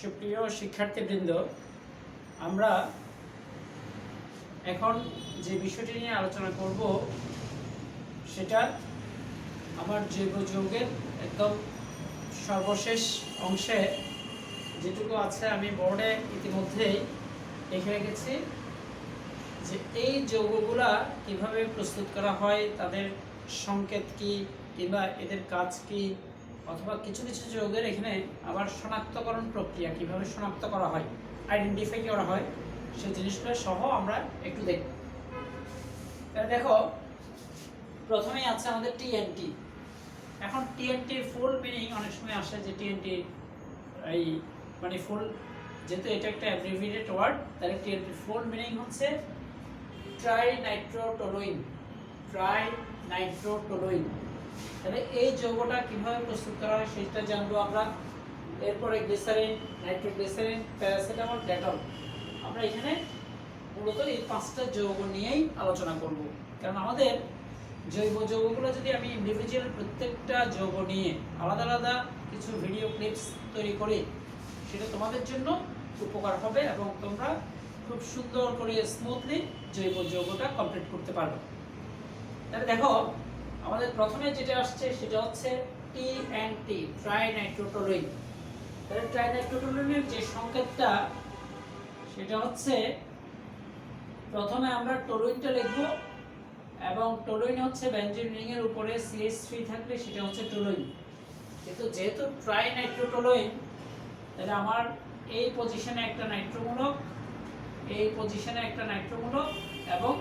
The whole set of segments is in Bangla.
সুপ্রিয় শিক্ষার্থীবৃন্দ, আমরা এখন যে বিষয়টি নিয়ে আলোচনা করব সেটা আমার জৈব যৌগের একদম সর্বশেষ অংশে যেটুকু আছে আমি বোর্ডে ইতিমধ্যেই লিখে রেখেছি যে এই যৌগগুলা কিভাবে প্রস্তুত করা হয়, তাদের সংকেত কি কিংবা এদের কাজ কি, অথবা কিছু কিছু যৌগের এখানে আবার শনাক্তকরণ প্রক্রিয়া কিভাবে শনাক্ত করা হয়, আইডেন্টিফাই করা হয়, সেই জিনিসগুলো সহ আমরা একটু দেখব। দেখো, প্রথমেই আছে আমাদের টিএনটি। এখন টিএনটির ফুল মিনিং অনেক সময় আসে যে টিএনটি এই মানে ফুল, যেহেতু এটা একটা অ্যাব্রিভিয়েটেড ওয়ার্ড, তাহলে টিএনটির ফুল মিনিং হচ্ছে ট্রাইনাইট্রোটোলুইন। ট্রাইনাইট্রোটোলুইন। তাহলে এই যৌগটা কিভাবে প্রস্তুত করা হয় সেটা জানবো আমরা। এরপরে গ্লিসারিন, নাইট্রোগ্লিসারিন, প্যারাসিটামল, ডেটল। আমরা এখানে মূলত এই পাঁচটা যৌগ নিয়েই আলোচনা করব, কারণ আমাদের জৈব যৌগগুলো যদি আমি ইন্ডিভিজুয়াল প্রত্যেকটা যৌগ নিয়ে আলাদা আলাদা কিছু ভিডিও ক্লিপস তৈরি করি, সেটা তোমাদের জন্য উপকার হবে এবং তোমরা খুব সুন্দর করে স্মুথলি জৈব যৌগটা কমপ্লিট করতে পারবে। তাহলে দেখো, আমাদের প্রথমে যেটা আসছে সেটা হচ্ছে টিএনটি, ট্রাইনাইট্রোটোলুইন। তাহলে ট্রাইনাইট্রোটোলুইনের যে সংকেতটা সেটা হচ্ছে, প্রথমে আমরা টলুইনটা লিখব এবং টলুইন হচ্ছে বেনজিন রিং এর উপরে CH3 থাকলে সেটা হচ্ছে টলুইন। কিন্তু যেহেতু ট্রাইনাইট্রোটোলুইন, তাহলে আমার এই পজিশনে একটা নাইট্রোমূলক, এই পজিশনে একটা নাইট্রোমূলক এবং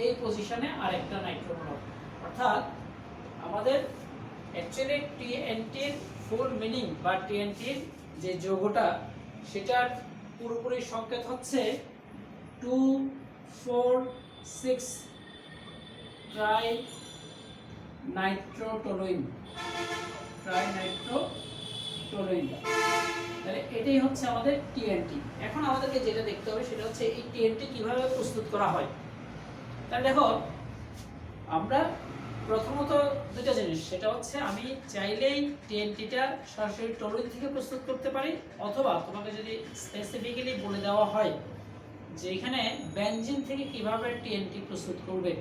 এই পজিশনে আরেকটা নাইট্রোমূলক। অর্থাৎ আমাদের অ্যাকচুয়ালি টিএনটির ফুল মিনিং বা টিএনটির যে যৌগটা সেটার পুরোপুরি সংকেত হচ্ছে 2,4,6 ট্রাইনাইট্রোটোলুইন। ট্রাইনাইট্রোটোলুইন, তাহলে এটাই হচ্ছে আমাদের টিএনটি। এখন আমাদেরকে যেটা দেখতে হবে সেটা হচ্ছে এই টিএনটি কিভাবে প্রস্তুত করা হয়। তাহলে দেখো, আমরা প্রথমত দুটো জিনিস, সেটা হচ্ছে আমি চাইলেই টিএনটিটা সরাসরি টলুইন থেকে প্রস্তুত করতে পারি, অথবা তোমাকে যদি স্পেসিফিক্যালি বলে দেওয়া হয় যে এখানে বেনজিন থেকে কিভাবে টিএনটি প্রস্তুত করবে,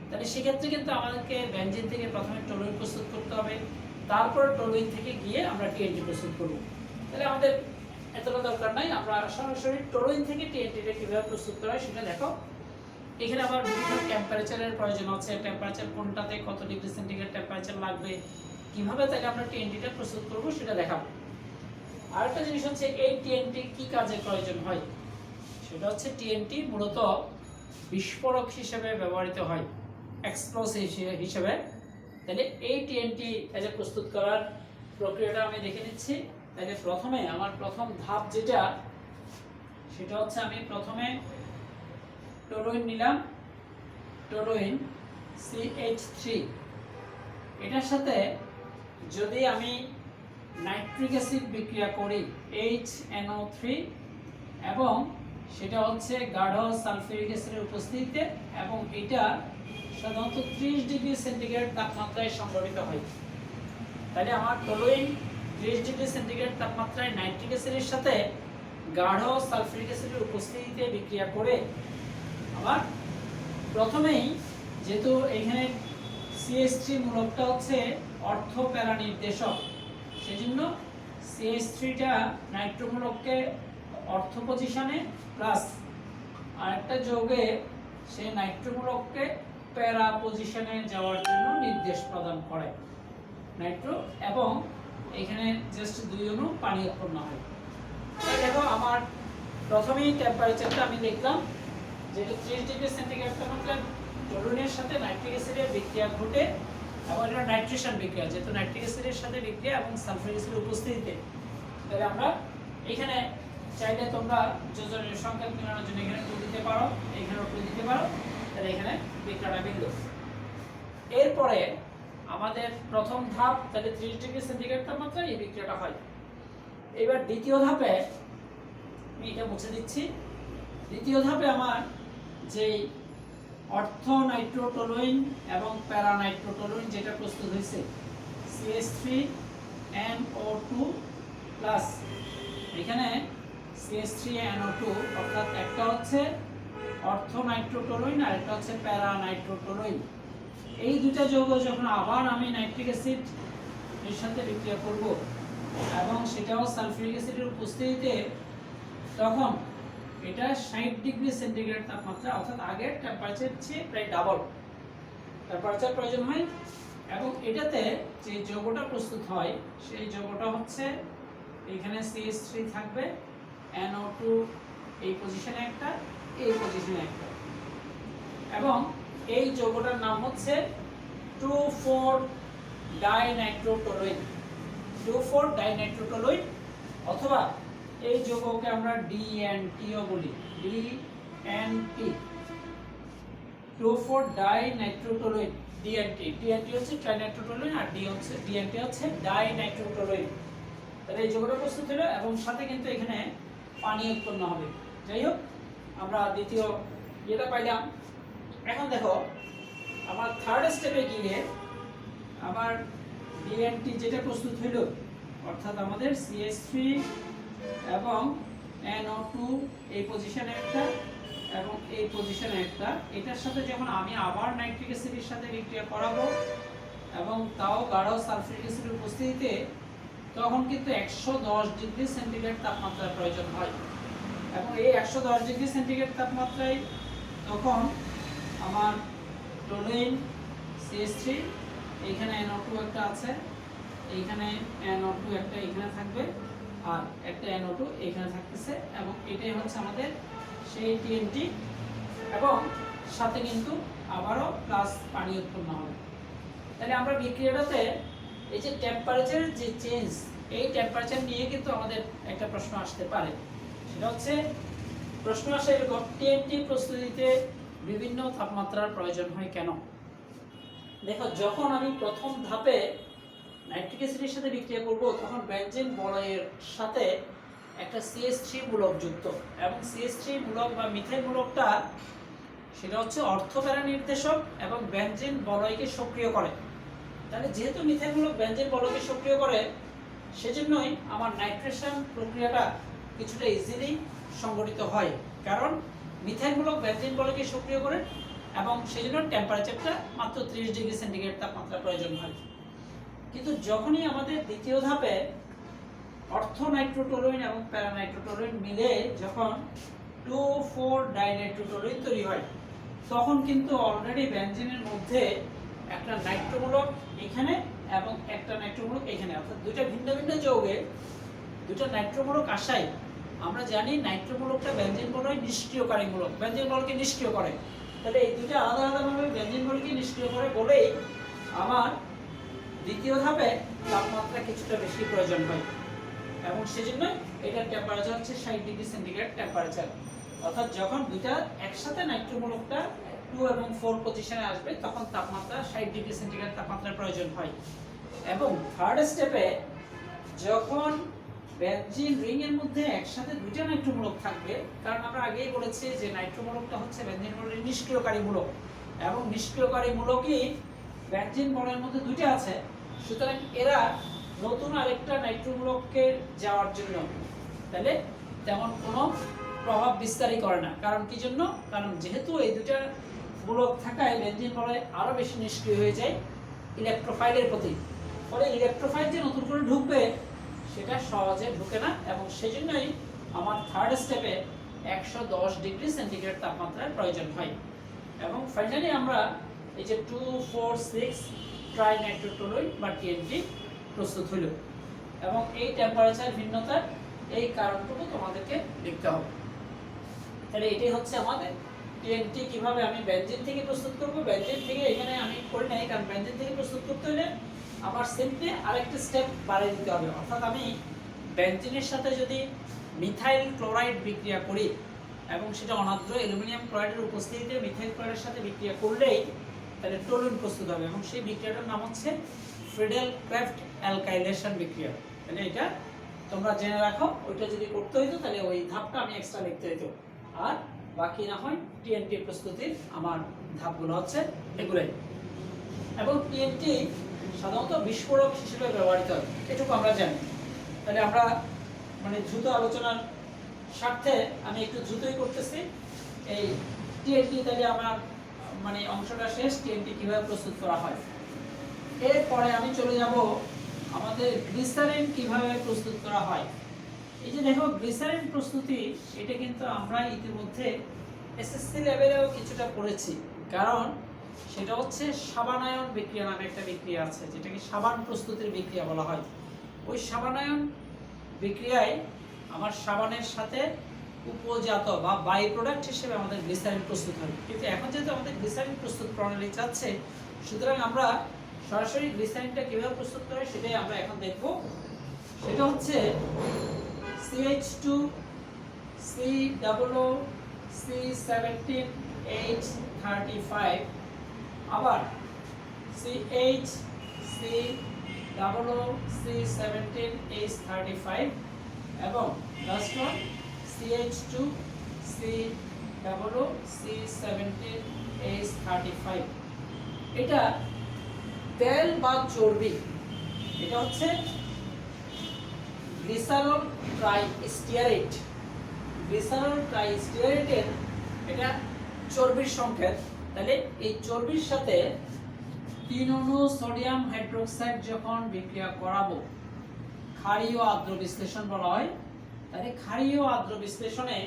তাহলে সেক্ষেত্রে কিন্তু আমাদেরকে বেনজিন থেকে প্রথমে টলুইন প্রস্তুত করতে হবে, তারপর টলুইন থেকে গিয়ে আমরা টিএনটি প্রস্তুত করব। তাহলে আমাদের এতটা দরকার নাই, আমরা সরাসরি টলুইন থেকে টিএনটিটা কিভাবে প্রস্তুত করা হয় সেটা দেখো। এখানে আবার বিভিন্ন টেম্পারেচারের প্রয়োজন আছে, টেম্পারেচার কোনটাতে কত ডিগ্রি সেন্টিগ্রেড টেম্পারেচার লাগবে, কিভাবে তাহলে আমরা টিএনটিটা প্রস্তুত করব সেটা দেখাবো। আরেকটা জিনিস হচ্ছে এই টিএনটি কি কাজে প্রয়োজন হয়, সেটা হচ্ছে টিএনটি মূলত বিস্ফোরক হিসেবে ব্যবহৃত হয়, এক্সপ্লোসিভ হিসেবে। তাহলে এই টিএনটি এজ প্রস্তুত করার প্রক্রিয়াটা আমি দেখে নিচ্ছি। তাহলে প্রথমে আমার প্রথম ধাপ যেটা, সেটা হচ্ছে আমি প্রথমে টলুইন নিলাম, টলুইন CH3। এটার সাথে যদি আমি নাইট্রিক অ্যাসিড বিক্রিয়া করি HNO3, এবং সেটা হচ্ছে গাঢ় সালফিউরিক অ্যাসিডের উপস্থিতিতে, এবং এটা সাধারণত 30 ডিগ্রি সেন্টিগ্রেড তাপমাত্রায় সংঘটিত হয়। তাহলে আমার টলুইন 30 ডিগ্রি সেন্টিগ্রেড তাপমাত্রায় নাইট্রিক অ্যাসিডের সাথে গাঢ় সালফিউরিক অ্যাসিডের উপস্থিতিতে বিক্রিয়া করে আমার প্রথমেই, যেহেতু এখানে CH3 মূলকটা হচ্ছে অর্থ প্যারা নির্দেশক, সেজন্য CH3টা নাইট্রোমূলককে অর্থ পজিশনে প্লাস আরেকটা যৌগে সে নাইট্রোমূলককে প্যারা পজিশনে যাওয়ার জন্য নির্দেশ প্রদান করে নাইট্রো, এবং এখানে জাস্ট 2 অণু পানি উৎপন্ন হয়। তাই দেখো, আমার প্রথমেই টেম্পারেচারটা আমি দেখলাম যেটা 30 ডিগ্রি সেন্টিগ্রেড তাপমাত্রায় টলুইনের সাথে নাইট্রিক অ্যাসিডের বিক্রিয়া ঘটে, এবং এটা নাইট্রেশন বিক্রিয়া, যেহেতু নাইট্রিক অ্যাসিডের সাথে বিক্রিয়া এবং সালফিউরিক অ্যাসিডের উপস্থিতিতে। তাহলে আমরা এখানে চাইলে তোমরা যোজনের সংকেত মেলানোর জন্য এখানে 2 দিতে পারো, এখানে 2 দিতে পারো, তাহলে এখানে বিক্রিয়াটা বিন্দু। এরপরে আমাদের প্রথম ধাপ, তাহলে 30 ডিগ্রি সেন্টিগ্রেড তাপমাত্রায় এই বিক্রিয়াটা হয়। এবার দ্বিতীয় ধাপে আমি এটা মুছে দিচ্ছি। দ্বিতীয় ধাপে আমার যেই অর্থ নাইট্রোটোলুইন এবং প্যারা নাইট্রোটোলুইন যেটা প্রস্তুত হয়েছে, CH3NO2+, এখানে CH3NO2, অর্থাৎ একটা হচ্ছে অর্থোনাইট্রোটোলুইন আর একটা হচ্ছে প্যারানাইট্রোটোলুইন। এই দুটো যৌগ যখন আবার আমি নাইট্রিক অ্যাসিড এর সাথে বিক্রিয়া করব এবং সেটাও সালফিউরিক অ্যাসিডের উপস্থিতিতে, তখন এটা 60 ডিগ্রি সেন্টিগ্রেড তাপমাত্রা, অর্থাৎ আগের টেম্পারেচার চেয়ে প্রায় ডাবল টেম্পারেচার প্রয়োজন হয়। এবং এটাতে যে যৌগটা প্রস্তুত হয় সেই যৌগটা হচ্ছে এখানে CH3 থাকবে, NO2 এই পজিশনে একটা, এই পজিশনে একটা, এবং এই যৌগটার নাম হচ্ছে 2,4-ডাইনাইট্রোটোলুইন। 2,4-ডাইনাইট্রোটোলুইন, অথবা এই যৌগকে আমরা DNTও বলি, DNT, 2,4-ডাইনাইট্রোটোলুইন, DNT। DNT হচ্ছে ট্রাইনাইট্রোটোলুইন আর DNT হচ্ছে ডাইনাইট্রোটোলুইন। তাহলে এই যৌগটা প্রস্তুত হলো এবং সাথে কিন্তু এখানে পানি উৎপন্ন হবে। যাই হোক, আমরা দ্বিতীয় এটা পাইলাম। এখন দেখো আমার থার্ড স্টেপে গিয়ে আমার DNT যেটা প্রস্তুত হইল, অর্থাৎ আমাদের CH3 এবং NO2 এই পজিশনে একটা এবং এই পজিশনে একটা, এটার সাথে যখন আমি আবার নাইট্রিক অ্যাসিডের সাথে বিক্রিয়া করাবো এবং তাও গাঢ় সালফিউরিক অ্যাসিডের উপস্থিতিতে, তখন কিন্তু 110 ডিগ্রি সেন্টিগ্রেড তাপমাত্রার প্রয়োজন হয়। এবং এই 110 ডিগ্রি সেন্টিগ্রেড তাপমাত্রায় তখন আমার টোলুইন CH3, এইখানে NO2 একটা আছে, এইখানে NO2 একটা এখানে থাকবে আর একটা NO2 এখানে থাকতেছে, এবং এটাই হচ্ছে আমাদের সেই TNT, এবং সাথে কিন্তু আবারও প্লাস পানি উৎপন্ন হবে। তাহলে আমরা বিক্রিয়াটাতে এই যে টেম্পারেচারের যে চেঞ্জ, এই টেম্পারেচার নিয়ে কিন্তু আমাদের একটা প্রশ্ন আসতে পারে। সেটা হচ্ছে, প্রশ্ন আসে এরকম, TNT প্রস্তুতিতে বিভিন্ন তাপমাত্রার প্রয়োজন হয় কেন? দেখো, যখন আমি প্রথম ধাপে নাইট্রিক অ্যাসিডের সাথে বিক্রিয়া করব, তখন বেনজিন বলয়ের সাথে একটা CH3 মূলক যুক্ত, এবং CH3 মূলক বা মিথাইল মূলকটা সেটা হচ্ছে অর্থপ্যারা নির্দেশক এবং বেনজিন বলয়কে সক্রিয় করে। তাহলে যেহেতু মিথাইল মূলক বেনজিন বলয়কে সক্রিয় করে, সেজন্যই আমার নাইট্রেশন প্রক্রিয়াটা কিছুটা ইজিলি সংগঠিত হয়, কারণ মিথাইল মূলক বেনজিন বলয়কে সক্রিয় করে, এবং সেজন্য টেম্পারেচারটা মাত্র 30 ডিগ্রি সেন্টিগ্রেড তাপমাত্রা প্রয়োজন হয়। কিন্তু যখনই আমাদের দ্বিতীয় ধাপে অর্থোনাইট্রোটোলুইন এবং প্যারানাইট্রোটোলুইন মিলে যখন 2,4-ডাইনাইট্রোটোলুইন তৈরি হয়, তখন কিন্তু অলরেডি বেনজিনের মধ্যে একটা নাইট্রোমূলক এখানে এবং একটা নাইট্রোমূলক এখানে, অর্থাৎ দুইটা ভিন্ন ভিন্ন যৌগে দুটো নাইট্রোমূলক আসায় আমরা জানি নাইট্রোমূলকটা বেনজিন বলয় নিষ্ক্রিয়কারী মূলক, বেনজিন বলকে নিষ্ক্রিয় করে। তাহলে এই দুটো আলাদা আলাদাভাবে বেনজিন বলকে নিষ্ক্রিয় করে বলেই আমার দ্বিতীয় ধাপে তাপমাত্রা কিছুটা বেশি প্রয়োজন হয়, এবং সেজন্য এটার টেম্পারেচার হচ্ছে 60 ডিগ্রি সেন্টিগ্রেড টেম্পারেচার। অর্থাৎ যখন দুইটা একসাথে নাইট্রোমূলকটা 2 এবং 4 পজিশনে আসবে, তখন তাপমাত্রা 60 ডিগ্রি সেন্টিগ্রেড তাপমাত্রার প্রয়োজন হয়। এবং থার্ড স্টেপে যখন বেনজিন রিং এর মধ্যে একসাথে দুইটা নাইট্রোমূলক থাকবে, কারণ আমরা আগেই বলেছি যে নাইট্রোমূলকটা হচ্ছে বেনজিন বলয়ের নিষ্ক্রিয়কারী মূলক, এবং নিষ্ক্রিয়কারী মূলকই বেনজিন বলয়ের মধ্যে দুইটা আছে, সুতরাং এরা নতুন আরেকটা নাইট্রোমূলককে যাওয়ার জন্য তাহলে তেমন কোনো প্রভাব বিস্তারই করে না। কারণ কি জন্য? কারণ যেহেতু এই দুইটা মূলক থাকায় বেনজিন বলয় আরো বেশি নিষ্ক্রিয় হয়ে যায় ইলেকট্রোফাইলের প্রতি, ফলে ইলেকট্রোফাইল যে নতুন করে ঢুকবে সেটা সহজে ঢুকে না, এবং সেজন্যই আমার থার্ড স্টেপে 110 ডিগ্রি সেন্টিগ্রেড তাপমাত্রার প্রয়োজন হয়। এবং ফাইনালি আমরা এই যে 2,4,6-ট্রাইনাইট্রোটোলুইন বা TNT প্রস্তুত হইল, এবং এই টেম্পারেচার ভিন্নতার এই কারণটুকু তোমাদেরকে লিখতে হবে। তাহলে এটাই হচ্ছে আমাদের TNT কিভাবে আমি বেনজিন থেকে প্রস্তুত করব। বেনজিন থেকে এখানে আমি করি নাই, কারণ বেনজিন থেকে প্রস্তুত করতে হলে আমার সিম্পলি আরেকটা স্টেপ বাড়িয়ে দিতে হবে। অর্থাৎ আমি বেনজিনের সাথে যদি মিথাইল ক্লোরাইড বিক্রিয়া করি এবং সেটা অনার্দ্র অ্যালুমিনিয়াম ক্লোরাইডের উপস্থিতিতে মিথাইল ক্লোরাইডের সাথে বিক্রিয়া করলেই তাহলে টলুইন প্রস্তুত হবে, এবং সেই বিক্রিয়াটার নাম হচ্ছে ফ্রিডেল ক্রাফট অ্যালকাইলেশন বিক্রিয়া। তাহলে এটা তোমরা জেনে রাখো, ওইটা যদি করতে হইতো তাহলে ওই ধাপটা আমি এক্সট্রা লিখতে হইতো, আর বাকি না হয় TNT প্রস্তুতির আমার ধাপগুলো হচ্ছে এগুলাই। এবং TNT সাধারণত বিস্ফোরক হিসেবে ব্যবহৃত হয়, এটুকু আমরা জানি। তাহলে আমরা মানে দ্রুত আলোচনার স্বার্থে আমি একটু দ্রুতই করতেছি। এই টিএনটি তাহলে আমার মানে অংশটা শেষ, টিএনটি কিভাবে প্রস্তুত করা হয়। এরপরে আমি চলে যাব আমাদের গ্লিসারিন কিভাবে প্রস্তুত করা হয়। এই যে দেখো গ্লিসারিন প্রস্তুতি, এটা কিন্তু আমরা ইতিমধ্যে এসএসসি লেভেলেও কিছুটা পড়েছি। কারণ সেটা হচ্ছে সাবানায়ন বিক্রিয়া নামে একটা বিক্রিয়া আছে, যেটাকে সাবান প্রস্তুতির বিক্রিয়া বলা হয়। ওই সাবানায়ন বিক্রিয়ায় আমার সাবানের সাথে উপজাত বা বাই প্রোডাক্ট হিসেবে আমাদের গ্লিসারিন প্রস্তুত হয়। কিন্তু এখন যেহেতু আমাদের গ্লিসারিন প্রস্তুত প্রণালী চাচ্ছে, সুতরাং আমরা সরাসরি গ্লিসারিনটা কিভাবে প্রস্তুত করে সেটাই আমরা এখন দেখব। সেটা হচ্ছে CH2 COO C17H35, আবার CH COO C17H35 এবং last one CH2 COO C17H35। এটা তেল বা চর্বি, এটা হচ্ছে গ্লিসারল ট্রাইস্টিয়ারেট। গ্লিসারল ট্রাইস্টিয়ারেটের এটা চর্বির সংকেত। তাহলে এই চর্বির সাথে 3 অণু সোডিয়াম হাইড্রোক্সাইড যখন বিক্রিয়া করাবো, ক্ষারীয় আর্দ্র বিশ্লেষণ বলা হয়। তাহলে ক্ষারীয় আর্দ্র বিশ্লেষণে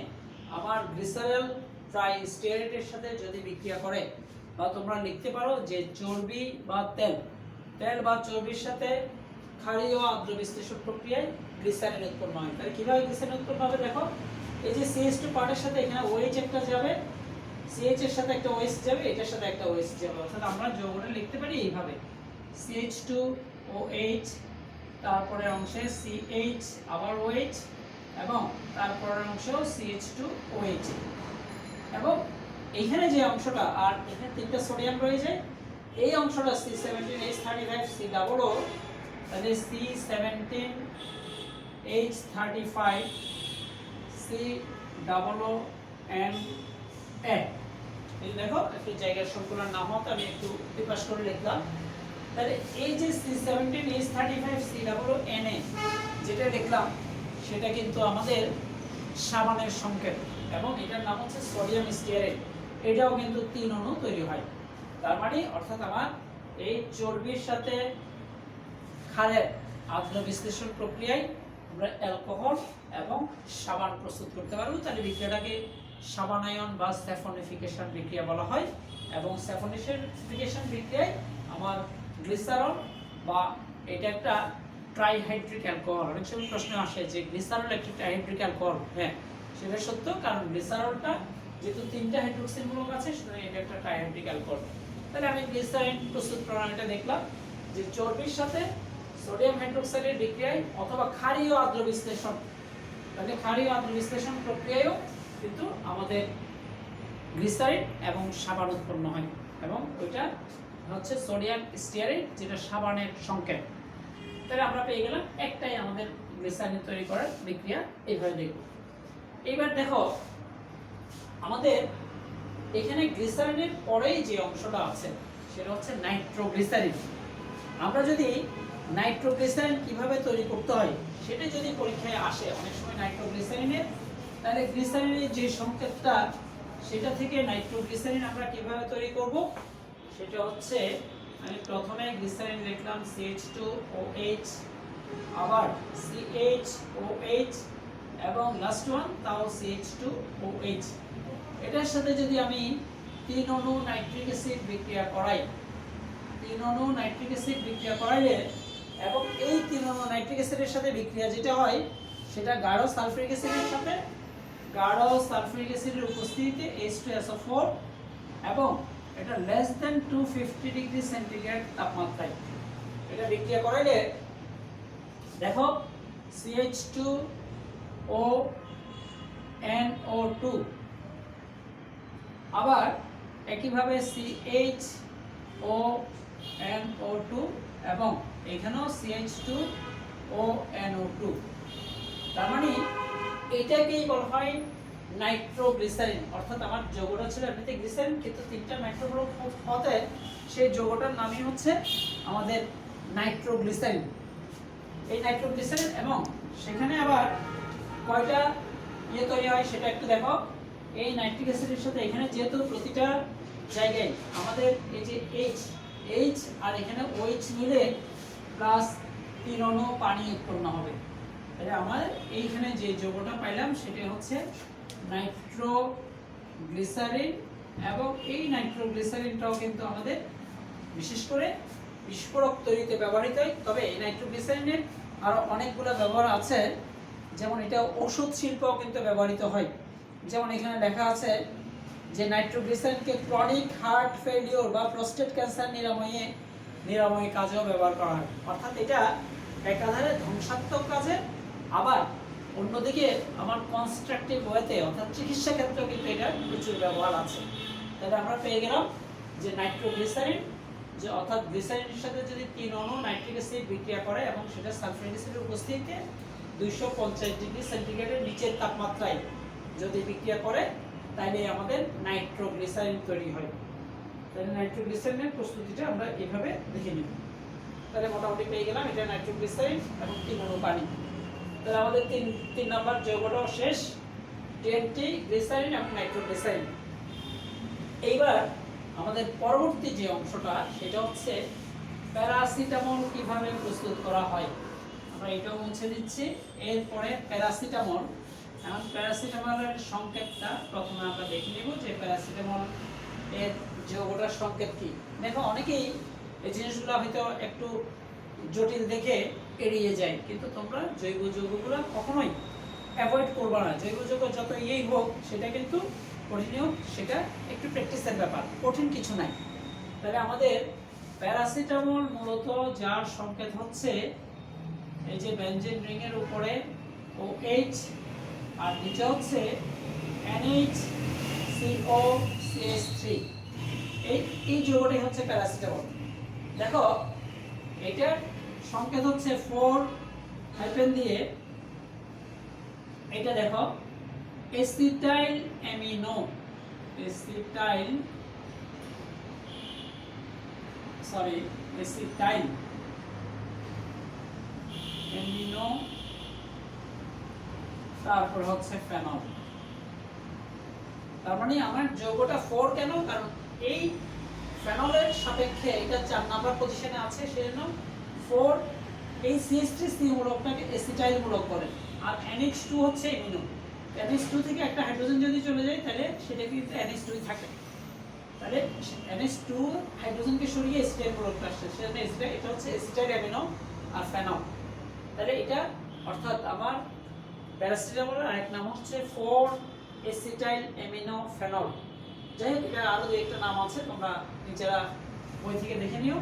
আমার গ্লিসারল ট্রাইস্টিয়ারেটের সাথে যদি বিক্রিয়া করে, বা তোমরা লিখতে পারো যে চর্বি বা তেল বা চর্বির সাথে ক্ষারীয় আর্দ্র বিশ্লেষণ প্রক্রিয়ায় গ্লিসারিন উৎপন্ন হয়। তাহলে কিভাবে গ্লিসারিন উৎপন্ন হবে দেখো, এই যে CH2 পার্টের সাথে এখানে OH একটা যাবে, CH এর সাথে একটা OH যাবে, এটার সাথে একটা OH যাবে। অর্থাৎ আমরা যৌগটা লিখতে পারি এইভাবে CH2OH, তারপরে অংশে CH আবার OH এবং তারপরের অংশেও CH2OH। এবং এইখানে যে অংশটা, আর এখানে 3টা সোডিয়াম রয়েছে, এই অংশটা C17H35 COO, তাহলে C17H35 COO NA। এই দেখো একটু জায়গার সংকুলার নাম হতো, আমি একটু বিপাস করে লিখলাম। তাহলে এই যে C17H35 COO NA যেটা লিখলাম, সেটা কিন্তু আমাদের সাবানের সংকেত এবং এটার নাম হচ্ছে সোডিয়াম স্টিয়ারেট। এটাও কিন্তু 3 অণু তৈরি হয়। তার মানে অর্থাৎ আমার এই চর্বির সাথে ক্ষারের আর্দ্র বিশ্লেষণ প্রক্রিয়ায় আমরা অ্যালকোহল এবং সাবান প্রস্তুত করতে পারবো। তাহলে বিক্রিয়াটাকে সাবানায়ন বা স্যাফনিফিকেশন বিক্রিয়া বলা হয়। এবং স্যাফনিফিকেশন বিক্রিয়ায় আমার গ্লিসারল বা এটা একটা ট্রাইহাইড্রিক অ্যালকোহল, অনেক সময় প্রশ্ন আসে যে গ্লিসারল একটা ট্রাইহাইড্রিক অ্যালকোহল। হ্যাঁ, সেটা সত্য, কারণ গ্লিসারলটা যেহেতু 3টা হাইড্রোক্সিল মূলক আছে, সুতরাং এটা একটা ট্রাইহাইড্রিক অ্যালকোহল। তাহলে আমি গ্লিসারিন প্রস্তুত প্রণালীটা দেখলাম যে চর্বির সাথে সোডিয়াম হাইড্রোক্সাইডের বিক্রিয়ায় অথবা ক্ষারীয় আর্দ্র বিশ্লেষণ, তাহলে ক্ষারীয় আর্দ্র বিশ্লেষণ প্রক্রিয়ায়ও কিন্তু আমাদের গ্লিসারিন এবং সাবান উৎপন্ন হয়। এবং ওইটা হচ্ছে সোডিয়াম স্টিয়ারেট, যেটা সাবানের সংকেত। তাহলে আমরা পেয়ে গেলাম একটাই আমাদের গ্লিসারিন তৈরি করার বিক্রিয়া। এইভাবে দেখব। এইবার দেখো আমাদের এখানে গ্লিসারিনের পরেই যে অংশটা আছে সেটা হচ্ছে নাইট্রোগ্লিসারিন। আমরা যদি নাইট্রোগ্লিসারিন কিভাবে তৈরি করতে হয় সেটা যদি পরীক্ষায় আসে অনেক সময় নাইট্রোগ্লিসারিনের, তাহলে গ্লিসারিনের যে সংকেতটা সেটা থেকে নাইট্রোগ্লিসারিন আমরা কিভাবে তৈরি করব সেটা হচ্ছে, আমি প্রথমে গ্লিসারিন লিখলাম CH2OH, আবার CHOH এবং লাস্ট ওয়ান তাও CH2OH। এটার সাথে যদি আমি 3 অণু নাইট্রিক অ্যাসিড বিক্রিয়া করাই, 3 অণু নাইট্রিক অ্যাসিড বিক্রিয়া করাইলে এবং এই 3 অণু নাইট্রিক অ্যাসিডের সাথে বিক্রিয়া যেটা হয় সেটা গাঢ় সালফিউরিক অ্যাসিডের সাথে, গাঢ় সালফিউরিক অ্যাসিডের উপস্থিতিতে H2SO4 এবং এটা লেস দ্যান 250 ডিগ্রি সেন্টিগ্রেড তাপমাত্রায় এটা বিক্রিয়া করাইলে দেখো CH2ONO2, আবার একইভাবে CHONO2 এবং এখানেও CH2ONO2। তার মানে এটাকেই বলা হয় নাইট্রোগ্লিসারিন। অর্থাৎ আমার যৌগটা ছিল এমনিতে গ্লিসারিন, কিন্তু 3টা নাইট্রোগ্রুপ হতে সেই যৌগটার নামই হচ্ছে আমাদের নাইট্রোগ্লিসারিন। এই নাইট্রোগ্লিসারিন এবং সেখানে আবার কয়টা ইয়ে তৈরি হয় সেটা একটু দেখো। এই নাইট্রিক অ্যাসিডের সাথে এখানে যেহেতু প্রতিটা জায়গায় আমাদের এই যে এইচ আর এখানে OH মিলে প্লাস 3 অণু পানি উৎপন্ন হবে। তাহলে আমার এইখানে যে যৌগটা পাইলাম সেটা হচ্ছে নাইট্রোগ্লিসারিন, এবং এই নাইট্রোগ্লিসারিনটাও কিন্তু আমাদের বিশেষ করে বিস্ফোরক তৈরিতে ব্যবহৃত হয়। তবে এই নাইট্রোগ্লিসারিনের আরো অনেকগুলো ব্যবহার আছে, যেমন এটা ওষুধ শিল্পেও কিন্তু ব্যবহৃত হয়। যেমন এখানে লেখা আছে যে নাইট্রোগ্লিসারিনকে ক্রনিক হার্ট ফেলিওর বা প্রস্টেট ক্যান্সার নিরাময় কাজেও ব্যবহার করা হয়। অর্থাৎ এটা একাধারে ধ্বংসাত্মক কাজে, আবার অন্যদিকে আমার কনস্ট্রাকটিভ ওয়েতে অর্থাৎ চিকিৎসা ক্ষেত্রেও কিন্তু এটা প্রচুর ব্যবহার আছে। তাহলে আমরা পেয়ে গেলাম যে নাইট্রোগ্লিসারিন, যে অর্থাৎ গ্লিসারিনের সাথে যদি 3 অণু নাইট্রিক অ্যাসিড বিক্রিয়া করে এবং সেটা সালফিউরিক অ্যাসিডের উপস্থিতিতে 250 ডিগ্রি সেন্টিগ্রেডের নিচের তাপমাত্রায় যদি বিক্রিয়া করে, তাহলে আমাদের নাইট্রোগ্লিসারিন তৈরি হয়। তাহলে নাইট্রোগ্লিসারিনের প্রস্তুতিটা আমরা এভাবে দেখে নিব। তাহলে মোটামুটি পেয়ে গেলাম এটা নাইট্রোগ্লিসারিন এবং 3 অণু পানি। তাহলে আমাদের তিন নাম্বার যৌগটাও শেষ, টিএনটি, গ্লিসারিন এবং নাইট্রোগ্লিসারিন। এইবার আমাদের পরবর্তী যে অংশটা সেটা হচ্ছে প্যারাসিটামল কিভাবে প্রস্তুত করা হয়। আমরা এটাও মুছে দিচ্ছি। এরপরে প্যারাসিটামল, এখন প্যারাসিটামলের সংকেতটা প্রথমে আমরা দেখে নিব যে প্যারাসিটামল এর যৌগটার সংকেত কি। দেখো অনেকেই এই জিনিসগুলো হয়তো একটু জটিল দেখে এড়িয়ে যায়, কিন্তু তোমরা জৈব যৌগগুলো কখনোই অ্যাভয়েড করবা না। জৈব যৌগ যত ইয়েই হোক সেটা কিন্তু কঠিন হোক, সেটা একটু প্র্যাকটিসের ব্যাপার, কঠিন কিছু নাই। তাহলে আমাদের প্যারাসিটামল মূলত যার সংকেত হচ্ছে এই যে বেনজিন রিং এর উপরে OH আর নিচে হচ্ছে NHCOCH3, এই যৌগটাই হচ্ছে প্যারাসিটামল। দেখো এটার সংকেত হচ্ছে 4 হাইফেন দিয়ে, এটা দেখো এসিটাইল অ্যামিনো, এসিটাইল অ্যামিনো, তারপর হচ্ছে ফেনল। তার মানে আমার যৌগটা 4 কেন, কারণ এই ফেনলের সাপেক্ষে এটা 4 নাম্বার পজিশনে আছে, সেজন্য 4 এই CH3 মূলকটাকে এসিটাইল মূলক করে, আর NH2 হচ্ছে অ্যামিনো। NH2 থেকে একটা হাইড্রোজেন যদি চলে যায় তাহলে সেটা কিন্তু NH2 থাকে। তাহলে NH2 হাইড্রোজেনকে সরিয়ে এসিটাইল মূলকটা আসছে, সেজন্য এটা হচ্ছে এসিটাইল অ্যামিনো আর ফেনল। তাহলে এটা অর্থাৎ আমার প্যারাসিটামলের আরেক নাম হচ্ছে 4 এসিটাইল অ্যামিনো ফেনল। যাই হোক, এটা আরো একটা নাম আছে, তোমরা নিজেরা বই থেকে দেখে নিও।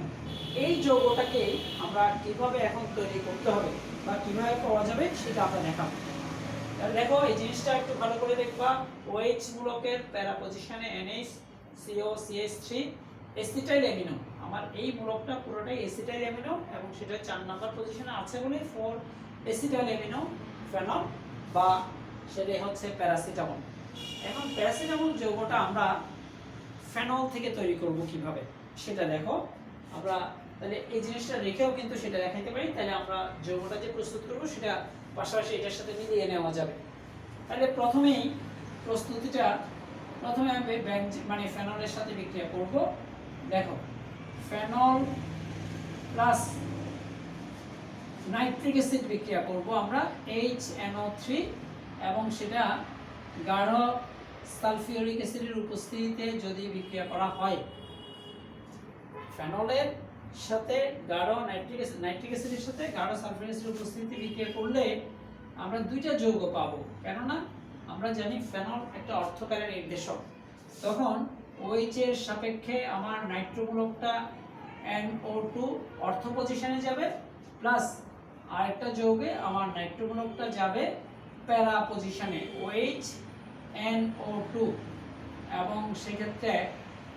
এই যৌগটাকে আমরা কিভাবে এখন তৈরি করতে হবে বা কিভাবে পাওয়া যাবে সেটা আমরা দেখাবো। তাহলে দেখো এই জিনিসটা একটু ভালো করে দেখবা। OH মূলকের প্যারা পজিশনে NHCOCH3 এসিটাইল অ্যামিনো, আমার এই মূলকটা পুরোটাই এসিটাইল অ্যামিনো এবং সেটা 4 নাম্বার পজিশনে আছে বলে 4 এসিটাইল অ্যামিনো ফেনল বা সেটা হচ্ছে প্যারাসিটামল। এখন প্যারাসিটামল যৌগটা আমরা ফেনল থেকে তৈরি করব কিভাবে সেটা দেখো। আমরা তাহলে এই জিনিসটা রেখেও কিন্তু সেটা দেখাইতে পারি, তাহলে আমরা যৌগটা যে প্রস্তুত করব সেটা পাশাপাশি এটার সাথে মিলিয়ে নেওয়া যাবে। তাহলে প্রথমেই প্রস্তুতিটা প্রথমে আমি মানে ফেনলের সাথে বিক্রিয়া করব। দেখো ফেনল প্লাস নাইট্রিক অ্যাসিড বিক্রিয়া করব আমরা HNO3, এবং সেটা গাঢ় সালফিউরিক অ্যাসিডের উপস্থিতিতে যদি বিক্রিয়া করা হয়, ফেনলের সাথে গাঢ় নাইট্রিক অ্যাসিডের সাথে গাঢ় সালফিউরিক অ্যাসিডের উপস্থিতিতে বিক্রিয়া করলে আমরা দুইটা যৌগ পাবো। কেননা আমরা জানি ফেনল একটা অর্থকারী নির্দেশক, তখন OH এর সাপেক্ষে আমার নাইট্রোমূলকটা NO2 অর্থ পজিশনে যাবে, প্লাস আরেকটা যৌগে আমার নাইট্রোমূলকটা যাবে প্যারা পজিশনে OH NO2, এবং সেক্ষেত্রে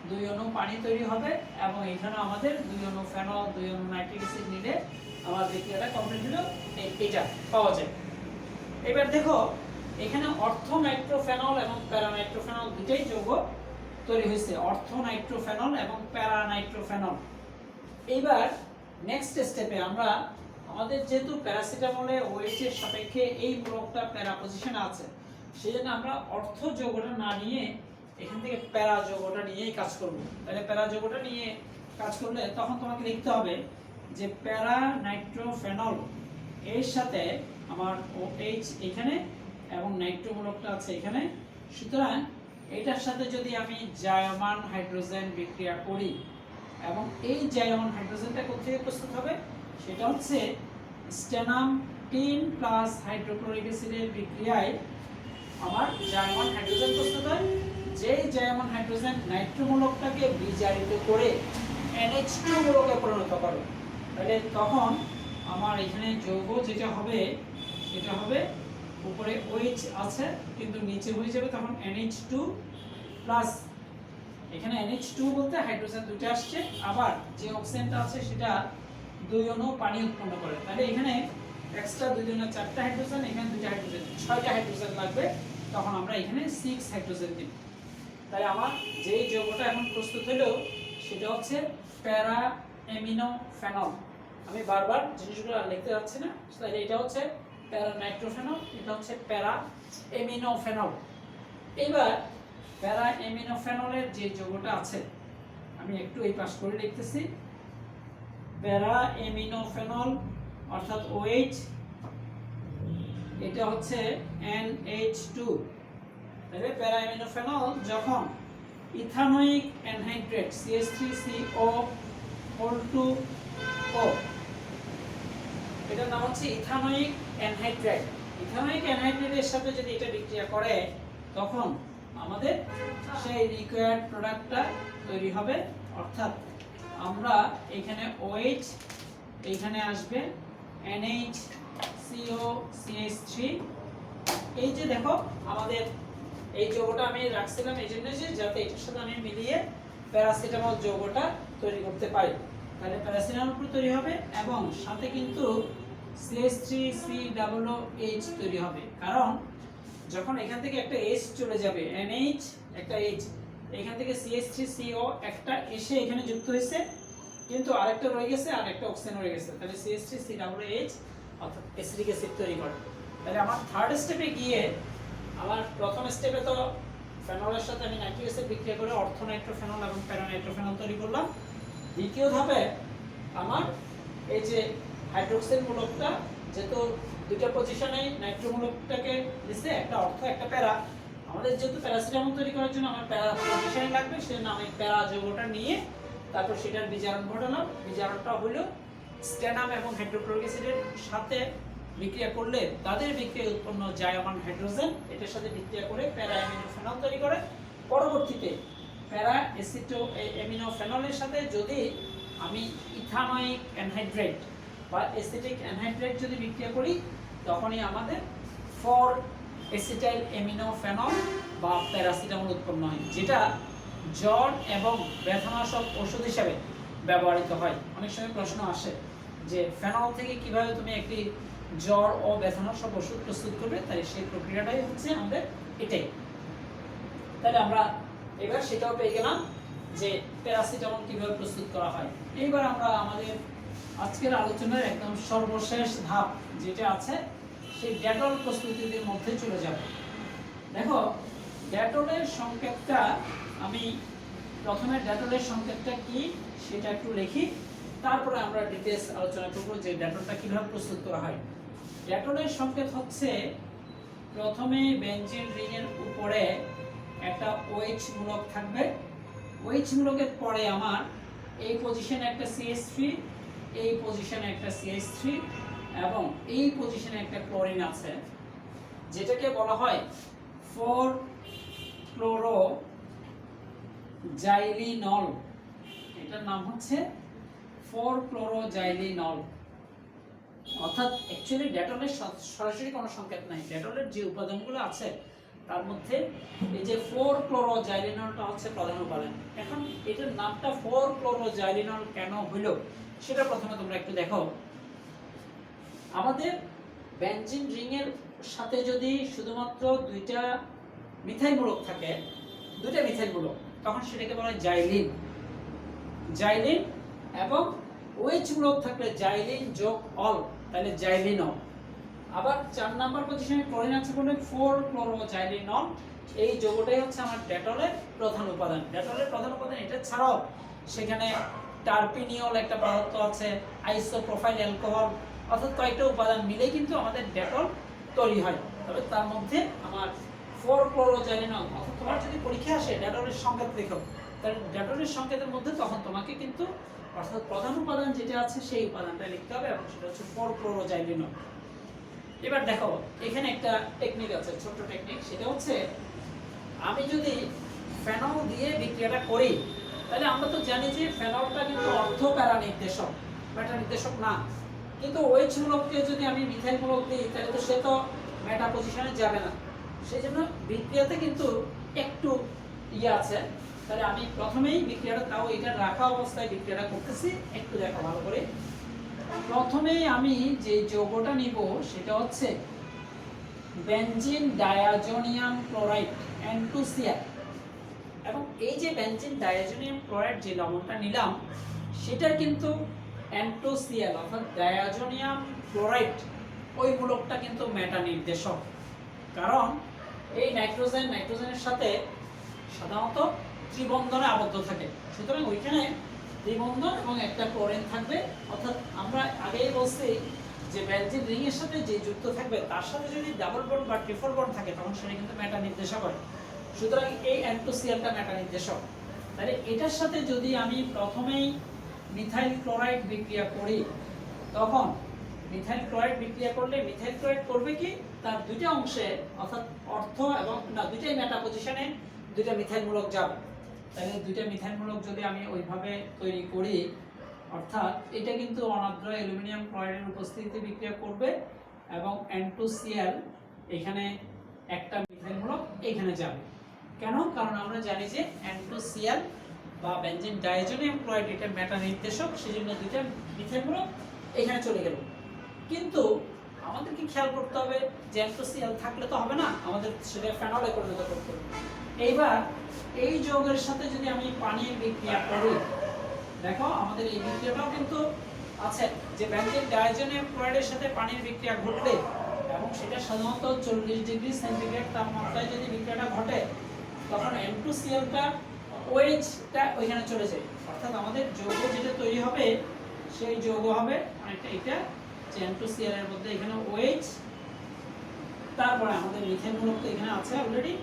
2 অণু পানি তৈরি হবে এবং এখানে আমাদের 2 অণু ফেনল 2 অণু নাইট্রিক অ্যাসিড নিলে আমার বিক্রিয়াটা কমপ্লিট হলো, এইটা পাওয়া যায়। এবার দেখো এখানে অর্থ নাইট্রোফেনল এবং প্যারা নাইট্রোফেনল দুটোই যৌগ তৈরি হয়েছে, অর্থ নাইট্রোফেনল এবং প্যারা নাইট্রোফেনল। এইবার নেক্সট স্টেপে আমরা আমাদের যেহেতু প্যারাসিটামলে OH এর সাপেক্ষে এই মূলকটা প্যারা পজিশনে আছে, সেজন্য আমরা অর্থ যৌগটা না নিয়ে এখান থেকে প্যারা যৌগটা নিয়েই কাজ করব। তাহলে প্যারা যৌগটা নিয়ে কাজ করলে তখন তোমাকে লিখতে হবে যে প্যারা নাইট্রোফেনল এর সাথে আমার OH এখানে এবং নাইট্রোমূলকটা আছে এখানে। সুতরাং এটার সাথে যদি আমি জায়মান হাইড্রোজেন বিক্রিয়া করি এবং এই জায়মান হাইড্রোজেনটা কোথা থেকে প্রস্তুত হবে, সেটা হচ্ছে স্টেনাম 10 প্লাস হাইড্রোক্লোরিক অ্যাসিডের বিক্রিয়ায় আমার জায়মান হাইড্রোজেন প্রস্তুত হয়। যেই জায়মান হাইড্রোজেন নাইট্রোমূলকটাকে বিজারিত করে NH2 মূলকে পরিণত করে, তাহলে তখন আমার এখানে যৌগ যেটা হবে সেটা হবে উপরে OH আছে কিন্তু নিচে হয়ে যাবে তখন NH2 প্লাস, এখানে NH2 বলতে হাইড্রোজেন দুটো আসছে, আবার যে অক্সিজেনটা আছে সেটা 2 অণু পানি উৎপন্ন করে। তাহলে এখানে এক্সট্রা 2 জন্য 4টা হাইড্রোজেন, এখানে 2টা হাইড্রোজেন, 6টা হাইড্রোজেন লাগবে। তখন আমরা এখানে 6 হাইড্রোজেন দিব। তাই আমার যেই যৌগটা এখন প্রস্তুত হলো সেটা হচ্ছে প্যারা অ্যামিনো ফেনল। আমি বারবার জিনিসগুলো আর লিখতে যাচ্ছি না। তাহলে এটা হচ্ছে প্যারা নাইট্রোফেনল, এটা হচ্ছে প্যারা অ্যামিনো ফেনল। এবার প্যারা অ্যামিনো ফেনলের যে যৌগটা আছে আমি একটু এই পাশ করে লিখতেছি। প্যারা অ্যামিনো ফেনল অর্থাৎ OH, এটা হচ্ছে NH2। তাহলে প্যারা অ্যামিনো ফেনল যখন ইথানোয়িক অ্যানহাইড্রেট CH3CO2O, এটার নাম হচ্ছে ইথানোয়িক অ্যানহাইড্রেট। ইথানোয়িক অ্যানহাইড্রেটের সাথে যদি এটা বিক্রিয়া করে তখন আমাদের সেই রিকোয়ার্ড প্রোডাক্টটা তৈরি হবে। অর্থাৎ আমরা এখানে OH, এইখানে আসবে NHCOCH3। এই যে দেখো আমাদের এই যৌগটা আমি রাখছিলাম এই জন্য যে যাতে এটার সাথে আমি মিলিয়ে প্যারাসিটামল যৌগটা তৈরি করতে পারি। তাহলে প্যারাসিটামল তৈরি হবে এবং সাথে কিন্তু CH3COOH তৈরি হবে, কারণ যখন এখান থেকে একটা H চলে যাবে NH একটা H, এখান থেকে CH3CO একটা এসে এখানে যুক্ত হয়েছে কিন্তু আরেকটা রয়ে গেছে আর একটা অক্সিজেন রয়ে গেছে, তাহলে CH3COOH অর্থাৎ অ্যাসিটিক অ্যাসিড তৈরি করে। তাহলে আমার থার্ড স্টেপে গিয়ে আমার প্রথম স্টেপে তো ফেনলের সাথে আমি নাইট্রিক অ্যাসিড বিক্রিয়া করে অর্থো নাইট্রোফেনল এবং প্যারা নাইট্রোফেনল তৈরি করলাম। দ্বিতীয় ধাপে আমার এই যে হাইড্রোক্সিল মূলকটা যেহেতু দুটো পজিশনে নাইট্রোমূলকটাকে দিছে, একটা অর্থ একটা প্যারা, আমাদের যেহেতু প্যারাসিটামল তৈরি করার জন্য আমার প্যারা পজিশনে লাগবে, সেজন্য আমি প্যারা যৌগটা নিয়ে তারপর সেটার বিজারণ ঘটালাম। বিজারণটা হলো স্টেনাম এবং হাইড্রোক্লোরিক অ্যাসিডের সাথে বিক্রিয়া করলে তাদের বিক্রিয়ায় উৎপন্ন জায়মান হাইড্রোজেন এটার সাথে বিক্রিয়া করে প্যারা অ্যামিনো ফেনল তৈরি করে। পরবর্তীতে প্যারা অ্যামিনো ফেনলের সাথে যদি আমি ইথানোয়িক অ্যানহাইড্রেট বা অ্যাসিটিক অ্যানহাইড্রেট যদি বিক্রিয়া করি তখনই আমাদের 4 অ্যাসিটাইল অ্যামিনো ফেনল বা প্যারাসিটামল উৎপন্ন হয়, যেটা জ্বর এবং ব্যথানাশক ওষুধ হিসেবে ব্যবহৃত হয়। অনেক সময় প্রশ্ন আসে যে ফেনল থেকে কিভাবে তুমি একটি জ্বর ও ব্যথানাশক ওষুধ প্রস্তুত করবে, তাই সেই প্রক্রিয়াটাই হচ্ছে আমাদের এটাই। তাহলে আমরা এবার সেটাও পেয়ে গেলাম যে প্যারাসিটামল কিভাবে প্রস্তুত করা হয়। এইবার আমরা আমাদের আজকের আলোচনার একদম সর্বশেষ ধাপ যেটা আছে সেই ডেটল প্রস্তুতির মধ্যে চলে যাব। দেখো ডেটলের সংকেতটা আমি প্রথমে ডেটলের সংকেতটা কি সেটা একটু লিখি, তারপরে আমরা ডিটেইলস আলোচনা করব যে ডেটলটা কিভাবে প্রস্তুত করা হয়। ডেটলের সংকেত হচ্ছে প্রথমে বেনজিন রিংয়ের উপরে একটা OH মূলক থাকবে, OH মূলকের পরে আমার এই পজিশনে একটা CH3, এই পজিশনে একটা CH3 এবং এই পজিশনে একটা ক্লোরিন আছে, যেটাকে বলা হয় 4-ক্লোরোজাইলিনল। এটার নাম হচ্ছে 4-ক্লোরোজাইলিনল। অর্থাৎ অ্যাকচুয়ালি ডেটলের সরাসরি কোনো সংকেত নাই, ডেটলের যে উপাদানগুলো আছে তার মধ্যে এই যে 4-ক্লোরোজাইলিনলটা হচ্ছে প্রধান উপাদান। এখন এটার নামটা 4-ক্লোরোজাইলিনল কেন হইলো সেটা প্রথমে তোমরা একটু দেখো। আমাদের বেনজিন রিংয়ের সাথে যদি শুধুমাত্র দুইটা মিথাইল মূলক থাকে, দুইটা মিথাইল মূলক, তখন সেটাকে বলা হয় জাইলিন। জাইলিন এবং OH মূলক থাকলে জাইলিন যোগ অল, তাহলে জাইলিনল। আবার 4 নাম্বার পজিশনে ক্লোরিন আছে বলে 4-ক্লোরোজাইলিনল। এই যৌগটাই হচ্ছে আমার ডেটলের প্রধান উপাদান। ডেটলের প্রধান উপাদান এটা ছাড়াও সেখানে টারপিনিয়ল একটা পদার্থ আছে, আইসোপ্রোপাইল অ্যালকোহল, অর্থাৎ কয়েকটা উপাদান মিলে কিন্তু আমাদের ডেটল তৈরি হয়। তবে তার মধ্যে আমার 4-ক্লোরোজাইলিনল, অর্থাৎ তোমার যদি পরীক্ষা আসে ডেটলের সংকেত দেখো, তাহলে ডেটলের সংকেতের মধ্যে তখন তোমাকে কিন্তু অর্থাৎ প্রধান উপাদান যেটা আছে সেই উপাদানটা লিখতে হবে এবং সেটা হচ্ছে 4-ক্লোরোজাইলিনল। এবার দেখো এখানে একটা টেকনিক আছে, ছোট টেকনিক, সেটা হচ্ছে আমি যদি ফেনল দিয়ে বিক্রিয়াটা করি তাহলে আমরা তো জানি যে ফেনলটা কিন্তু অর্ধপ্যারা নির্দেশক, মেটা নির্দেশক না। কিন্তু OH মূলককে যদি আমি মিথাইল মূলক দিই তাহলে তো সে তো মেটা পজিশনে যাবে না, সেই জন্য বিক্রিয়াতে কিন্তু একটু আছে। তাহলে আমি প্রথমেই বিক্রিয়াটা, তাও এটা রাখা অবস্থায় বিক্রিয়াটা করতেছি, একটু দেখো ভালো করে। প্রথমেই আমি যে যৌগটা নিব সেটা হচ্ছে বেনজিন ডায়াজোনিয়াম ক্লোরাইড N2Cl, এবং এই যে বেনজিন ডায়াজোনিয়াম ক্লোরাইড যে লবণটা নিলাম সেটার কিন্তু N2Cl অর্থাৎ ডায়াজোনিয়াম ক্লোরাইড ওই মূলকটা কিন্তু মেটা নির্দেশক, কারণ এই নাইট্রোজেনের সাথে সাধারণত ত্রিবন্ধনে আবদ্ধ থাকে। সুতরাং ওইখানে ত্রিবন্ধন এবং একটা ক্লোরিন থাকবে, অর্থাৎ আমরা আগেই বলছি যে বেনজিন রিং এর সাথে যে যুক্ত থাকবে তার সাথে যদি ডাবল বন্ড বা ট্রিপল বন্ড থাকে তখন সেটা কিন্তু মেটা নির্দেশক হয়। সুতরাং এই N2Cl-টা মেটা নির্দেশক। তাহলে এটার সাথে যদি আমি প্রথমেই মিথাইল ক্লোরাইড বিক্রিয়া করি, তখন মিথাইল ক্লোরাইড বিক্রিয়া করলে মিথাইল ক্লোরাইড করবে কি তার দুইটা অংশে অর্থাৎ অর্থ এবং না দুইটাই মেটা পজিশনে দুইটা মিথাইল মূলক যাবে। তাহলে দুইটা মিথাইল মূলক যদি আমি ওইভাবে তৈরি করি, অর্থাৎ এটা কিন্তু অনার্দ্র অ্যালুমিনিয়াম ক্লোরাইডের উপস্থিতিতে বিক্রিয়া করবে এবং N2Cl এখানে একটা মিথাইল মূলক এখানে যাবে। কেন? কারণ আমরা জানি যে N2Cl বা বেনজিন ডায়াজোনিয়াম ক্লোরাইড এটা মেটা নির্দেশক, সেজন্য দুইটা মিথাইল মূলক এখানে চলে গেল। কিন্তু আমাদেরকে খেয়াল করতে হবে যে N2Cl থাকলে তো হবে না, আমাদের সেটা ফেনলে পরিণত করতে হবে। এইবার এই যৌগের সাথে যদি আমি পানির বিক্রিয়া করি, দেখো আমাদের এই বিক্রিয়াটাও কিন্তু আছে যে বেনজিন ডায়াজোনিয়াম ক্লোরাইডের সাথে পানির বিক্রিয়া ঘটলে এবং সেটা সাধারণত 40 ডিগ্রি সেন্টিগ্রেড তাপমাত্রায় যদি বিক্রিয়াটা ঘটে তখন N2Cl-টা OH-টা ওইখানে চলে যায়, অর্থাৎ আমাদের যৌগ যেটা তৈরি হবে সেই যৌগ হবে অনেকটা এটা যে N2Cl এর মধ্যে এখানে OH, তারপরে আমাদের মিথেন মূলক তো এখানে আছে অলরেডি,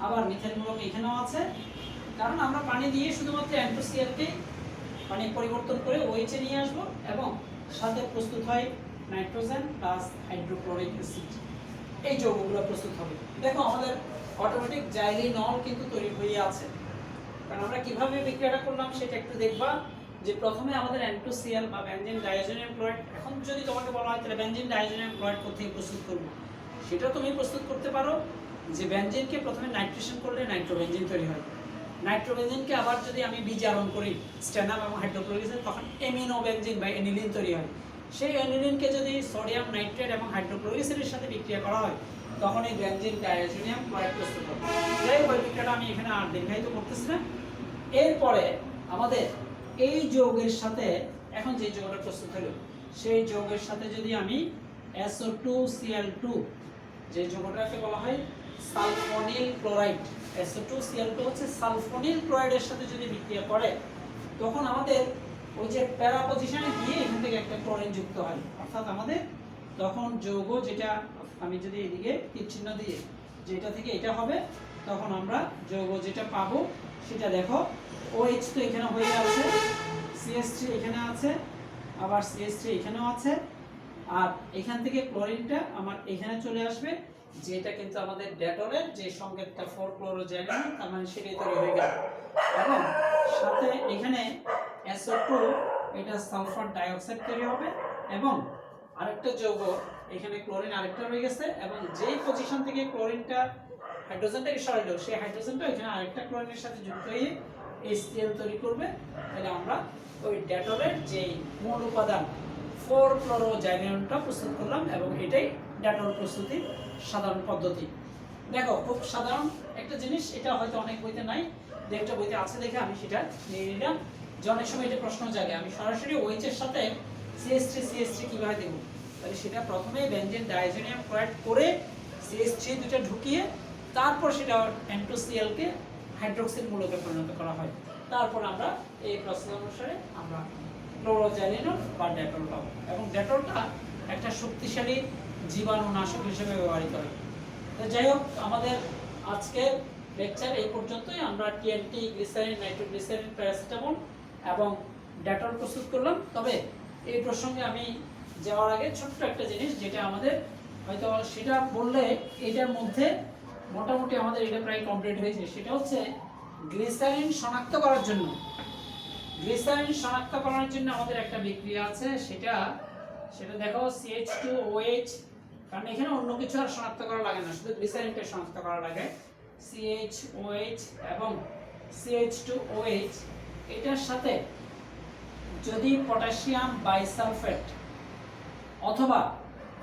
আবার মিথেন মূলক এখানেও আছে, কারণ আমরা পানি দিয়ে শুধুমাত্র N2Cl-কে পানি পরিবর্তন করে OH এ নিয়ে আসবো এবং সাথে প্রস্তুত হয় নাইট্রোজেন প্লাস হাইড্রোক্লোরিক অ্যাসিড, এই যৌগগুলো প্রস্তুত হবে। দেখো আমাদের অটোমেটিক জাইলিনল কিন্তু তৈরি হয়ে আছে। কারণ আমরা কিভাবে বিক্রিয়াটা করলাম সেটা একটু দেখবা, যে প্রথমে আমাদের N2Cl বা বেনজিন ডায়াজোনিয়াম ক্লোরাইড, এখন যদি তোমাকে বলা হয় তাহলে বেনজিন ডায়াজোনিয়াম ক্লোরাইড কোথেকে প্রস্তুত করব, সেটা তুমি প্রস্তুত করতে পারো যে বেনজিনকে প্রথমে নাইট্রেশন করলে নাইট্রোবেনজিন তৈরি হয়, নাইট্রোবেনজিনকে আবার যদি আমি বীজারণ করি স্টেনাম এবং হাইড্রোক্লোরিক অ্যাসিড তখন অ্যামিনোবেনজিন বা অ্যানিলিন তৈরি হয়। সেই অ্যানিলিনকে যদি সোডিয়াম নাইট্রেট এবং হাইড্রোক্লোরিক অ্যাসিডের সাথে বিক্রিয়া করা হয় তখন এই বেনজিন ডায়াজোনিয়াম ক্লোরাইড প্রস্তুত হবে। যাই হোক, বিক্রিয়াটা আমি এখানে আর দীর্ঘায়িত করতেছি না। এরপরে আমাদের এই যৌগের সাথে এখন যে যৌগটা প্রস্তুত হলো সেই যৌগের সাথে যদি আমি SO2Cl2, যে যৌগটাকে বলা হয় সালফোনিল ক্লোরাইড, SO2Cl2 হচ্ছে সালফোনিল ক্লোরাইডের সাথে যদি বিক্রিয়া করে তখন আমাদের ওই যে প্যারা পজিশনে গিয়ে এখান থেকে একটা ক্লোরিন যুক্ত হয়, অর্থাৎ আমাদের তখন যৌগ যেটা আমি যদি এদিকে তীর চিহ্ন দিয়ে যেটা থেকে এটা হবে তখন আমরা যৌগ যেটা পাবো সেটা দেখো OH তো এখানে হয়ে আছে, CH3 এখানে আছে, আবার CH3 এখানেও আছে, আর এখান থেকে ক্লোরিনটা আমার এখানে চলে আসবে, যেটা কিন্তু আমাদের ডেটলের যে সংকেতটা 4-ক্লোরোজাইলিন, তার মানে সেটাই তৈরি হয়ে গেল। এবং সাথে এখানে SO2 এটা সালফার ডাইঅক্সাইড তৈরি হবে এবং আরেকটা যৌগ এখানে ক্লোরিন আরেকটা রয়ে গেছে, এবং যেই পজিশন থেকে ক্লোরিনটা হাইড্রোজেনটাকে সরাইলো সেই হাইড্রোজেনটা এখানে আরেকটা ক্লোরিনের সাথে যুক্ত হয়ে HCl তৈরি করবে। তাহলে আমরা ওই ডেটলের যে মূল উপাদান 4-ক্লোরোজাইলিনটা প্রস্তুত করলাম এবং এটাই ডেটল প্রস্তুতির সাধারণ পদ্ধতি। দেখো খুব সাধারণ একটা জিনিস, এটা হয়তো অনেক বইতে নাই, একটা বইতে আছে দেখে আমি সেটা নিয়ে নিলাম। যে অনেক সময় এটা প্রশ্ন জাগে আমি সরাসরি OH এর সাথে CH3 কিভাবে দেব, তাহলে সেটা প্রথমে বেনজিন ডাইজোনিয়াম ক্লোরাইড করে CH3 দুটো ঢুকিয়ে তারপর সেটা N2Cl কে হাইড্রোক্সিল মূলকে পরিণত করা হয়। তারপর আমরা এই প্রসেস অনুসারে আমরা ক্লোরোজাইলিনল বা ডেটল পাবো, এবং ডেটলটা একটা শক্তিশালী জীবাণুনাশক হিসেবে ব্যবহৃত হয়। তো যাই হোক, আমাদের আজকের লেকচার এই পর্যন্তই। আমরা টিএনটি, গ্লিসারিন, নাইট্রোগ্লিসারিন, প্যারাসিটামল এবং ডেটল প্রস্তুত করলাম। তবে এই প্রসঙ্গে আমি যাওয়ার আগে ছোট্ট একটা জিনিস, যেটা আমাদের হয়তো সেটা বললে এটার মধ্যে মোটামুটি আমাদের এটা প্রায় কমপ্লিট হয়েছে, সেটা হচ্ছে গ্লিসারিন শনাক্ত করার জন্য। গ্লিসারিন শনাক্ত করার জন্য আমাদের একটা বিক্রিয়া আছে, সেটা দেখো CH2OH, কারণ এখানে অন্য কিছু আর শনাক্ত করা লাগে না, শুধু গ্লিসারিনটা শনাক্ত করা লাগে। CHOH এবং CH2OH, এটার সাথে যদি পটাশিয়াম বাইসালফেট অথবা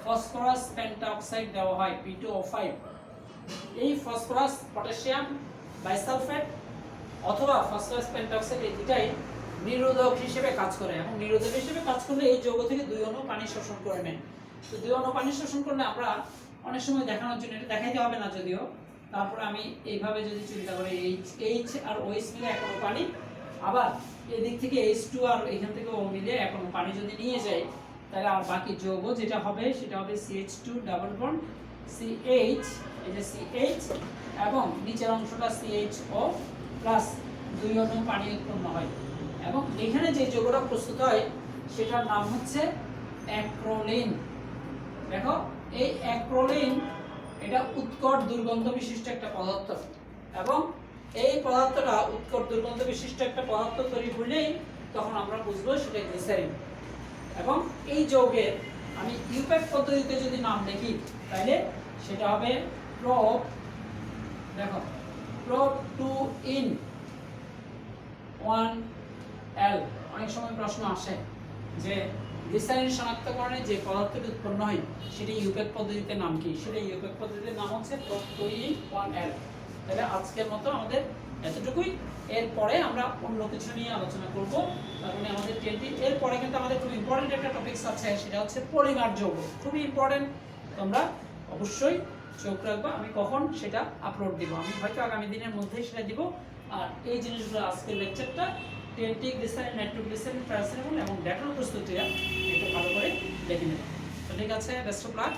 ফসফরাস পেন্টাঅক্সাইড দেওয়া হয় P2O5, এই ফসফরাস, পটাশিয়াম বাইসালফেট অথবা ফসফরাস পেন্টাঅক্সাইড এই দুটাই নিরোধক হিসেবে কাজ করে, এবং নিরোধক হিসেবে কাজ করলে এই যৌগ থেকে 2 অণু পানি শোষণ করে নেয়। তো 2 অণু পানি শোষণ করলে আমরা অনেক সময় দেখানোর জন্য, এটা দেখাইতে হবে না যদিও, তারপরে আমি এইভাবে যদি চিন্তা করি H আর OH মিলে 1 অণু পানি, আবার এদিক থেকে H2 আর এখান থেকে O মিলে 1 অণু পানি যদি নিয়ে যাই, তাহলে আর বাকি যৌগ যেটা হবে সেটা হবে CH2 ডাবল বন্ড CH, এই যে CH, এবং নিচের অংশটা CHO প্লাস 2 অণু পানি উৎপন্ন হয়। এবং এখানে যে যৌগটা প্রস্তুত হয় সেটার নাম হচ্ছে অ্যাক্রোলিন। দেখো, এই অ্যাক্রোলিন এটা উৎকট দুর্গন্ধ বিশিষ্ট একটা পদার্থ, এবং এই পদার্থটা উৎকট দুর্গন্ধ বিশিষ্ট একটা পদার্থ তৈরি হলেই তখন আমরা বুঝবো সেটা গ্লিসারিন। এবং এই যৌগের আমি ইউপ্যাক পদ্ধতিতে যদি নাম লিখি তাহলে সেটা হবে প্রোপ, দেখো প্রোপ 2-in-1L। অনেক সময় প্রশ্ন আসে যে গ্লিসারিন শনাক্তকরণে যে পদার্থটি উৎপন্ন হয় সেটা ইউপ্যাক পদ্ধতিতে নাম কি? সেটা ইউপ্যাক পদ্ধতির নাম হচ্ছে প্রোপ 2-in-1L। তাহলে আজকের মতো আমাদের এতটুকুই। এরপরে আমরা অন্য কিছু নিয়ে আলোচনা করব। তার মানে আমাদের টিএনটি এরপরে কিন্তু আমাদের খুব ইম্পর্টেন্ট একটা টপিকস আছে, সেটা হচ্ছে পলিমার যৌগ। খুবই ইম্পর্টেন্ট, তোমরা অবশ্যই চোখ রাখবা আমি কখন সেটা আপলোড দিব। আমি হয়তো আগামী দিনের মধ্যেই সেটা দিব। আর এই জিনিসগুলো আজকের লেকচারটা টিএনটি, গ্লিসারিন, নাইট্রোগ্লিসারিন, প্যারাসিটামল এবং ডেটল প্রস্তুতিটা একটু ভালো করে দেখে নেব। তো ঠিক আছে, বেস্ট অফ লাক।